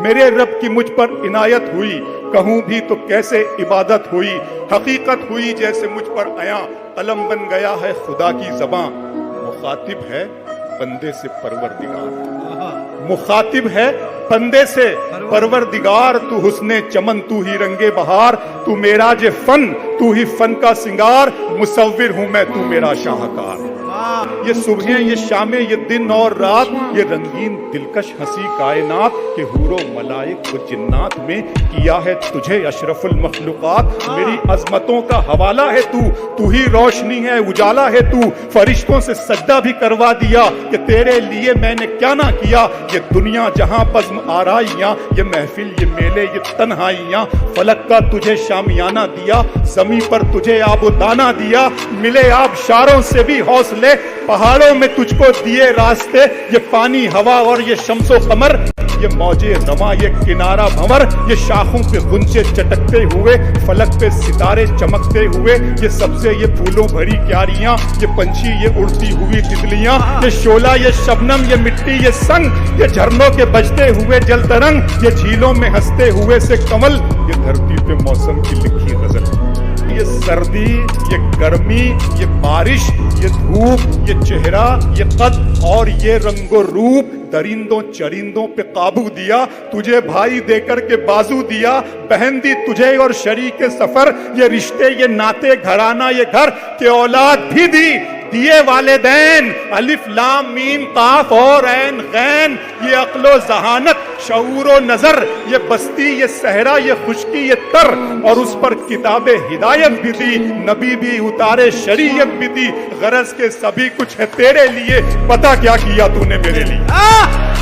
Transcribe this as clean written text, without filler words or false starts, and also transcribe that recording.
میرے رب کی مجھ پر عنایت ہوئی، کہوں بھی تو کیسے عبادت ہوئی، حقیقت ہوئی جیسے مجھ پر عیاں، قلم بن گیا ہے خدا کی زباں، مخاطب ہے بندے سے پروردگار، مخاطب ہے بندے سے پروردگار، تو حسن چمن، تو ہی رنگ بہار، تو معراج فن، تو ہی فن کا سنگار، مصور ہوں میں تو میرا شاہکار۔ یہ صبحیں، یہ شامیں، یہ دن اور رات، یہ رنگین دلکش ہنسی کائنات، کہ حور و ملائک و جنات میں کیا ہے تجھے اشرف المخلوقات۔ میری عظمتوں کا حوالہ ہے تو ہی روشنی ہے، اجالا ہے تو، فرشتوں سے سجدہ بھی کروا دیا کہ تیرے لیے میں نے کیا نہ کیا۔ یہ دنیا جہاں بزم آرائیاں، یہ محفل، یہ میلے، یہ تنہائیاں، فلک کا تجھے شامیانہ دیا، زمین پر تجھے آب و دانہ دیا، ملے آبشاروں سے بھی حوصلے، پہاڑوں میں تجھ کو دیے راستے، یہ پانی، ہوا اور یہ شمس و قمر، یہ موجے رواں، یہ کنارہ بھنور، یہ شاخوں پہ غنچے چٹکتے ہوئے، فلک پہ ستارے چمکتے ہوئے، یہ سبزے، یہ پھولوں بھری کیاریاں، یہ پنچھی، یہ اڑتی ہوئی تتلیاں، یہ شعلہ، یہ شبنم، یہ مٹی، یہ سنگ، یہ جھرنوں کے بجتے ہوئے جل ترنگ، یہ جھیلوں میں ہنستے ہوئے سے کمل، یہ دھرتی پہ موسم کی لکھی غزل۔ یہ سردی، یہ گرمی، یہ بارش، یہ دھوپ، یہ چہرہ، یہ قد اور یہ رنگ و روپ، درندوں چرندوں پہ قابو دیا، تجھے بھائی دے کر کے بازو دیا، بہن دی تجھے اور شریک سفر، یہ رشتے، یہ ناتے، گھرانہ، یہ گھر، کہ اولاد بھی دیے والدین، الف لام میم قاف اور عین غین، یہ عقل و ذہانت، شعور و نظر، یہ بستی، یہ صحرا، یہ خشکی، یہ تر، اور اس پر کتاب ہدایت بھی دی، نبی بھی اتارے، شریعت بھی دی، غرض کے سبھی کچھ ہے تیرے لیے، پتہ کیا کیا تو نے میرے لیے۔